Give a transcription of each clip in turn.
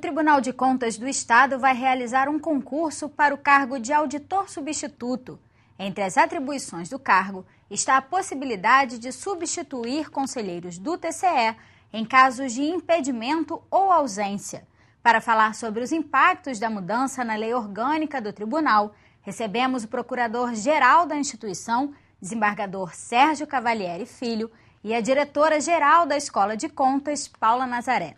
Tribunal de Contas do Estado vai realizar um concurso para o cargo de auditor substituto. Entre as atribuições do cargo está a possibilidade de substituir conselheiros do TCE em casos de impedimento ou ausência. Para falar sobre os impactos da mudança na lei orgânica do tribunal, recebemos o procurador-geral da instituição, desembargador Sérgio Cavalieri Filho, e a diretora-geral da Escola de Contas, Paula Nazaré.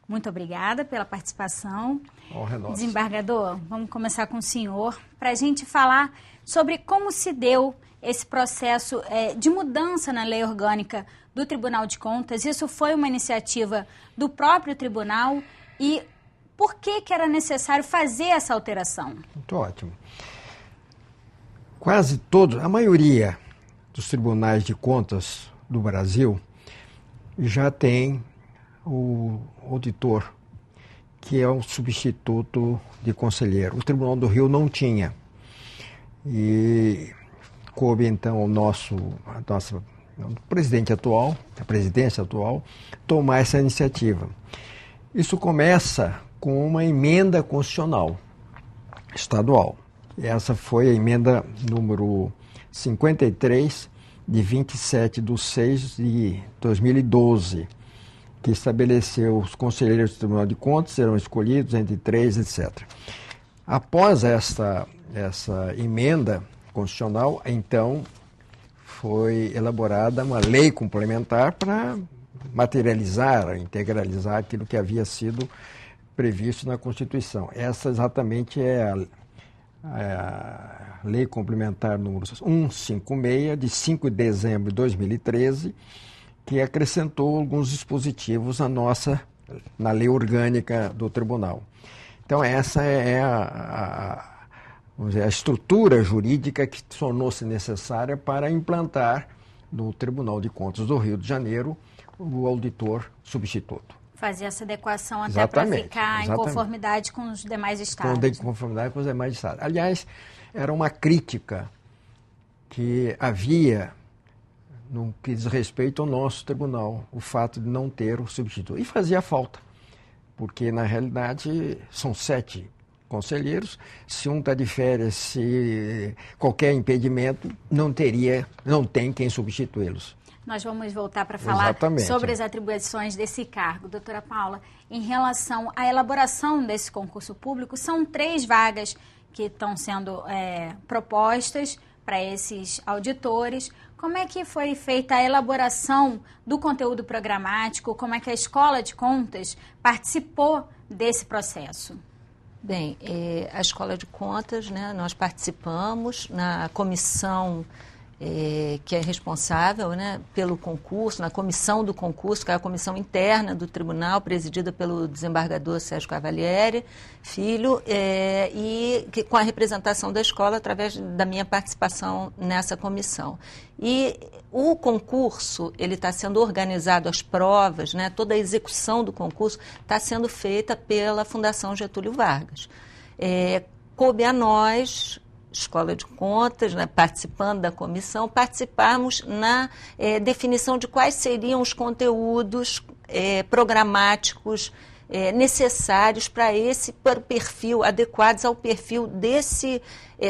Muito obrigada pela participação. Honra nossa. Desembargador, vamos começar com o senhor para a gente falar sobre como se deu esse processo de mudança na lei orgânica do Tribunal de Contas. Isso foi uma iniciativa do próprio tribunal e por que era necessário fazer essa alteração? Muito ótimo. Quase todos, a maioria dos tribunais de contas do Brasil já tem o auditor, que é um substituto de conselheiro. O Tribunal do Rio não tinha. E coube então o presidente atual, a presidência atual, tomar essa iniciativa. Isso começa com uma emenda constitucional estadual. Essa foi a emenda número 53, de 27/6/2012, que estabeleceu os conselheiros do Tribunal de Contas serão escolhidos entre 3, etc. Após essa emenda constitucional, então, foi elaborada uma lei complementar para materializar, integralizar aquilo que havia sido previsto na Constituição. Essa exatamente é a Lei Complementar número 156, de 5 de dezembro de 2013, que acrescentou alguns dispositivos na lei orgânica do tribunal. Então, essa é a estrutura jurídica que tornou-se necessária para implantar no Tribunal de Contas do Rio de Janeiro o auditor substituto. Fazer essa adequação até para ficar em conformidade com os demais estados. Em conformidade com os demais estados. Aliás, era uma crítica que havia no que diz respeito ao nosso tribunal, o fato de não ter o substituto. E fazia falta, porque na realidade são 7 conselheiros, se um está de férias, se qualquer impedimento, não tem quem substituí-los. Nós vamos voltar para falar sobre as atribuições desse cargo. Doutora Paula, em relação à elaboração desse concurso público, são 3 vagas que estão sendo propostas para esses auditores. Como é que foi feita a elaboração do conteúdo programático? Como é que a Escola de Contas participou desse processo? Bem, a Escola de Contas, né, nós participamos na comissão que é responsável, né, pelo concurso, na comissão do concurso, que é a comissão interna do tribunal, presidida pelo desembargador Sérgio Cavalieri Filho, e com a representação da escola através da minha participação nessa comissão. E o concurso, ele está sendo organizado, as provas, né, toda a execução do concurso está sendo feita pela Fundação Getúlio Vargas. Coube a nós, Escola de Contas, né, participando da comissão, participarmos na definição de quais seriam os conteúdos programáticos necessários para o perfil, adequados ao perfil desse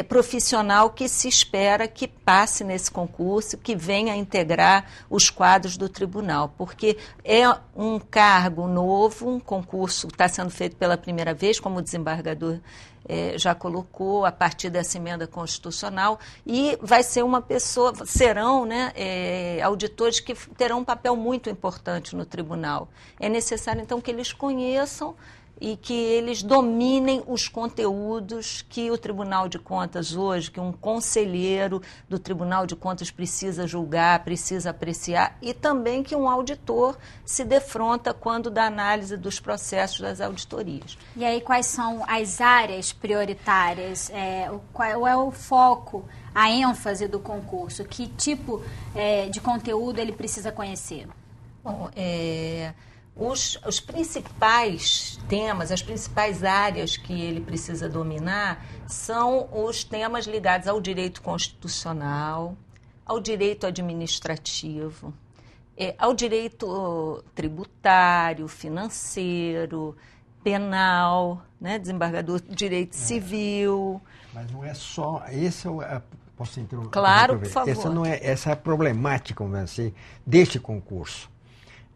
profissional que se espera que passe nesse concurso, que venha a integrar os quadros do tribunal, porque é um cargo novo, um concurso que está sendo feito pela primeira vez, como o desembargador já colocou, a partir dessa emenda constitucional, e vai ser serão, né, auditores que terão um papel muito importante no tribunal. É necessário, então, que eles conheçam e que eles dominem os conteúdos que o Tribunal de Contas hoje, que um conselheiro do Tribunal de Contas precisa julgar, precisa apreciar, e também que um auditor se defronta quando dá análise dos processos das auditorias. E aí, quais são as áreas prioritárias? Qual é o foco, a ênfase do concurso? Que tipo de conteúdo ele precisa conhecer? Bom, os principais temas, as principais áreas que ele precisa dominar são os temas ligados ao direito constitucional, ao direito administrativo, ao direito tributário, financeiro, penal, né? Desembargador de direito civil. Mas não é só... Esse é o... Posso interromper? Claro, por favor. Essa é a problemática, vamos dizer assim, deste concurso.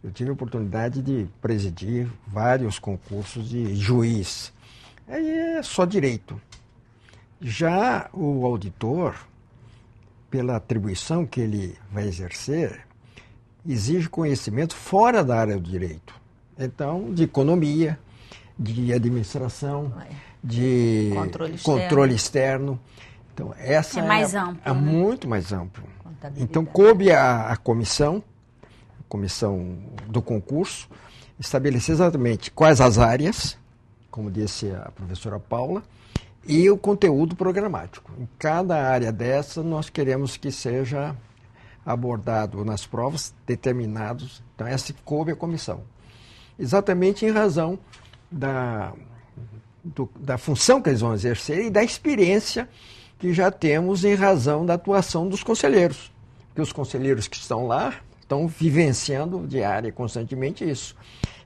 Eu tive a oportunidade de presidir vários concursos de juiz. Aí é só direito. Já o auditor, pela atribuição que ele vai exercer, exige conhecimento fora da área do direito. Então, de economia, de administração, de controle externo. Então, essa é mais amplo. É muito mais amplo. Então, coube à comissão do concurso, estabelecer exatamente quais as áreas, como disse a professora Paula, e o conteúdo programático. Em cada área dessa, nós queremos que seja abordado nas provas determinados. Então, essa coube à comissão. Exatamente em razão da função que eles vão exercer e da experiência que já temos em razão da atuação dos conselheiros. Porque os conselheiros que estão lá estão vivenciando diária constantemente isso.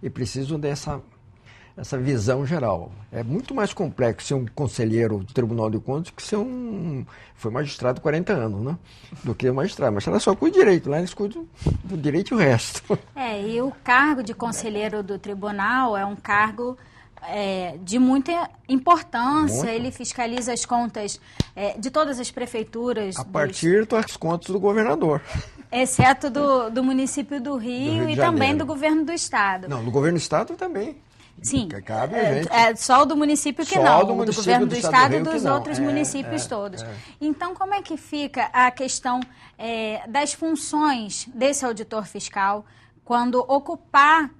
E precisam dessa visão geral. É muito mais complexo ser um conselheiro do Tribunal de Contas que ser foi magistrado 40 anos, né? Do que magistrado. Mas ela só cuida do direito, lá eles cuidam do direito e o resto. E o cargo de conselheiro do tribunal é um cargo de muita importância. Muito. Ele fiscaliza as contas de todas as prefeituras. A partir das contas do governador. Exceto do município do Rio e também do governo do estado. Não, do governo do estado também. Sim, cabe a gente. Só o do município que não, do governo do estado e dos outros municípios todos. Então, como é que fica a questão das funções desse auditor fiscal quando ocupar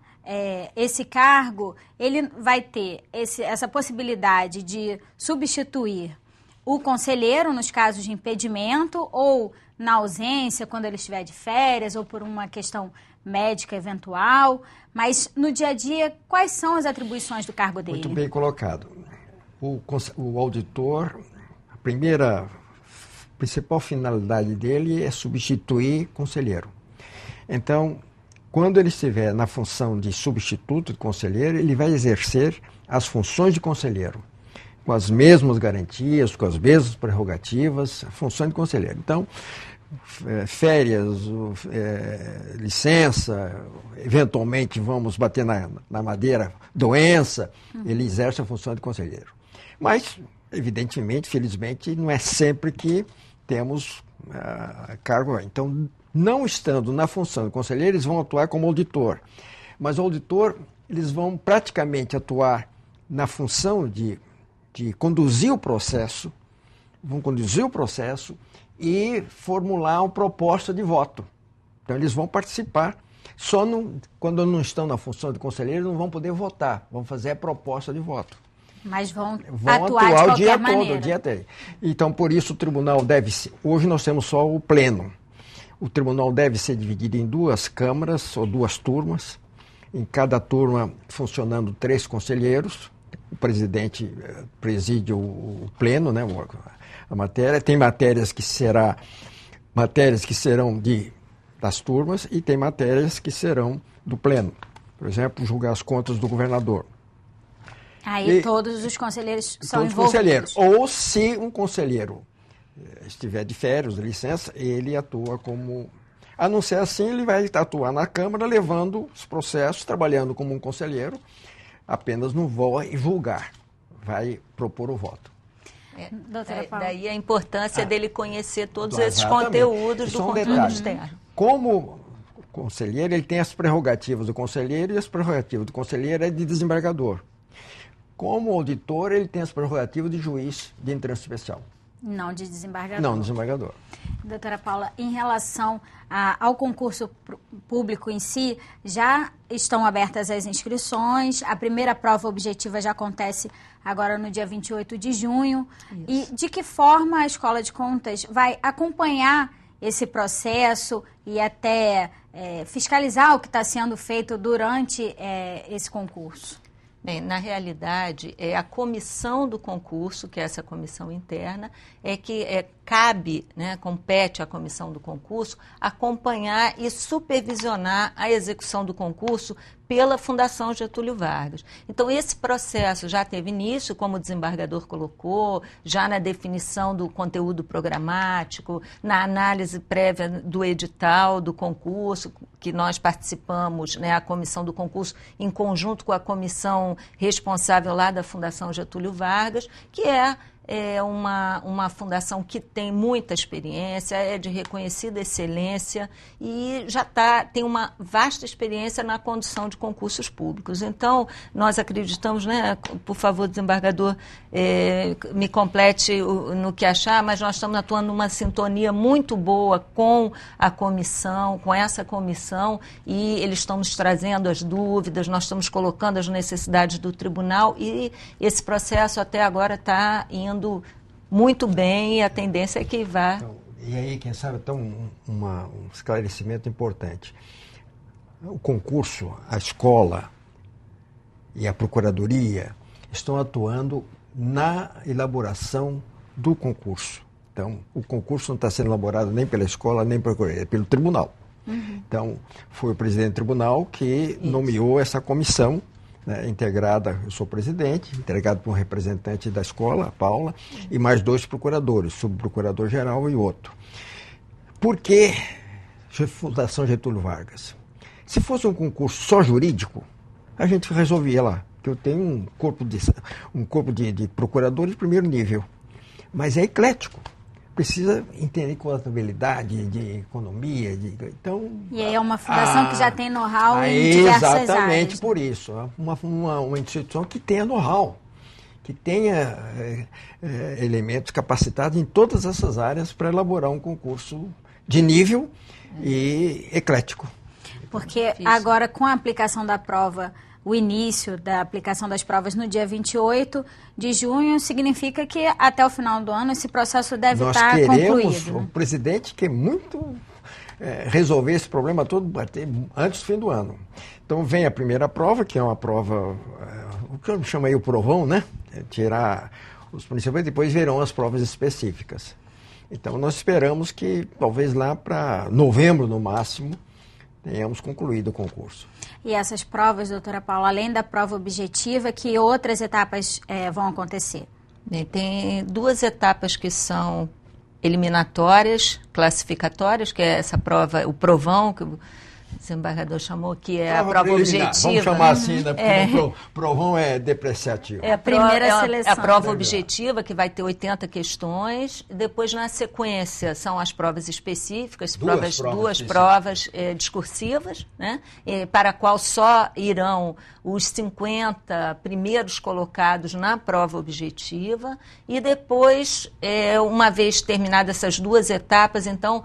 esse cargo? Ele vai ter essa possibilidade de substituir o conselheiro nos casos de impedimento ou na ausência, quando ele estiver de férias ou por uma questão médica eventual, mas no dia a dia, quais são as atribuições do cargo dele? Muito bem colocado. O auditor, a principal finalidade dele é substituir conselheiro. Então, quando ele estiver na função de substituto de conselheiro, ele vai exercer as funções de conselheiro, com as mesmas garantias, com as mesmas prerrogativas, a função de conselheiro. Então, férias, licença, eventualmente vamos bater na madeira, doença, ele exerce a função de conselheiro. Mas, evidentemente, felizmente, não é sempre que temos cargo. Então, não estando na função de conselheiro, eles vão atuar como auditor. Mas o auditor, eles vão praticamente atuar na função de conduzir o processo, e formular uma proposta de voto. Então, eles vão participar. Quando não estão na função de conselheiro, não vão poder votar. Vão fazer a proposta de voto. Mas vão atuar o dia todo, o dia até. Então, por isso, o tribunal deve ser... Hoje nós temos só o pleno. O tribunal deve ser dividido em 2 câmaras ou 2 turmas. Em cada turma, funcionando 3 conselheiros. O presidente preside o pleno, né, a matéria. Tem matérias que serão das turmas e tem matérias que serão do pleno. Por exemplo, julgar as contas do governador. Aí todos os conselheiros são envolvidos. Ou se um conselheiro estiver de férias, de licença, ele atua como... A não ser assim, ele vai atuar na Câmara, levando os processos, trabalhando como um conselheiro, apenas não vai julgar, vai propor o voto. Daí a importância dele conhecer todos esses conteúdos do controle externo. Como conselheiro, ele tem as prerrogativas do conselheiro e as prerrogativas do conselheiro é de desembargador. Como auditor, ele tem as prerrogativas de juiz de entrância especial. Não de desembargador. Não, desembargador. Doutora Paula, em relação ao concurso público em si, já estão abertas as inscrições, a primeira prova objetiva já acontece agora no dia 28 de junho. Isso. E de que forma a Escola de Contas vai acompanhar esse processo e até fiscalizar o que está sendo feito durante esse concurso? Bem, na realidade, a comissão do concurso, que é essa comissão interna, que cabe, né, compete à comissão do concurso acompanhar e supervisionar a execução do concurso pela Fundação Getúlio Vargas. Então, esse processo já teve início, como o desembargador colocou, já na definição do conteúdo programático, na análise prévia do edital do concurso, que nós participamos, né, a comissão do concurso, em conjunto com a comissão responsável lá da Fundação Getúlio Vargas, que é uma fundação que tem muita experiência, é de reconhecida excelência e já tem uma vasta experiência na condução de concursos públicos. Então, nós acreditamos, né, por favor, desembargador, me complete no que achar, mas nós estamos atuando numa sintonia muito boa com a comissão, com essa comissão, e eles estão nos trazendo as dúvidas, nós estamos colocando as necessidades do tribunal e esse processo até agora está indo muito bem e a tendência é que vá. Então, e aí, quem sabe, então, um esclarecimento importante. O concurso, a escola e a procuradoria estão atuando na elaboração do concurso. Então, o concurso não está sendo elaborado nem pela escola, nem pela procuradoria, é pelo tribunal. Uhum. Então, foi o presidente do tribunal que nomeou essa comissão, né, integrada, eu sou presidente, integrado por um representante da escola, a Paula, e mais 2 procuradores, subprocurador-geral e outro. Por que Fundação Getúlio Vargas? Se fosse um concurso só jurídico, a gente resolvia lá, que eu tenho um corpo de procuradores de primeiro nível, mas é eclético. Precisa entender contabilidade, de economia, então... E aí é uma fundação que já tem know-how em diversas áreas. Exatamente por isso. Uma instituição que tenha know-how, que tenha elementos capacitados em todas essas áreas para elaborar um concurso de nível e eclético. Porque agora, com a aplicação da prova, o início da aplicação das provas no dia 28 de junho, significa que até o final do ano esse processo deve estar concluído. O presidente quer muito resolver esse problema todo antes do fim do ano. Então vem a primeira prova, que é uma prova, o que eu chamo aí o provão, né? Tirar os municípios, depois virão as provas específicas. Então nós esperamos que talvez lá para novembro no máximo tenhamos concluído o concurso. E essas provas, doutora Paula, além da prova objetiva, que outras etapas vão acontecer? Bem, tem 2 etapas que são eliminatórias, classificatórias, que é essa prova, o provão, que o desembargador chamou, que é a prova objetiva. Vamos chamar assim, né? Porque o provão é depreciativo. É a primeira seleção. É a prova objetiva, que vai ter 80 questões. Depois, na sequência, são as provas específicas, duas provas discursivas, né? Para a qual só irão os 50 primeiros colocados na prova objetiva. E depois, uma vez terminadas essas 2 etapas, então,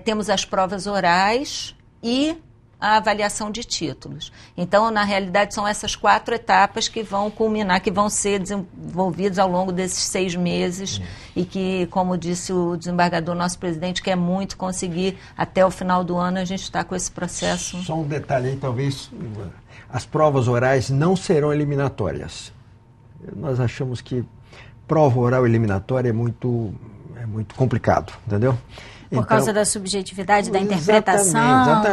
temos as provas orais e a avaliação de títulos. Então, na realidade, são essas 4 etapas que vão culminar, que vão ser desenvolvidas ao longo desses 6 meses e que, como disse o desembargador, nosso presidente, quer muito conseguir, até o final do ano, a gente está com esse processo. Só um detalhe aí, talvez, as provas orais não serão eliminatórias. Nós achamos que prova oral eliminatória é muito complicado, entendeu? Por causa da subjetividade, da interpretação.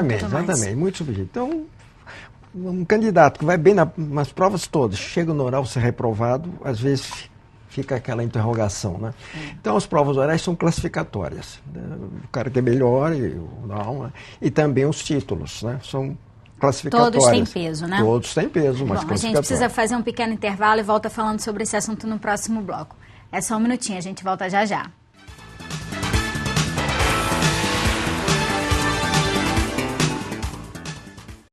Exatamente, muito subjetivo. Então, um candidato que vai bem nas provas todas, chega no oral ser reprovado, às vezes fica aquela interrogação, né? Então, as provas orais são classificatórias. O cara que é melhor e também os títulos, né? São classificatórias. Todos têm peso, né? Todos têm peso, mas a gente precisa fazer um pequeno intervalo e volta falando sobre esse assunto no próximo bloco. É só um minutinho, a gente volta já já.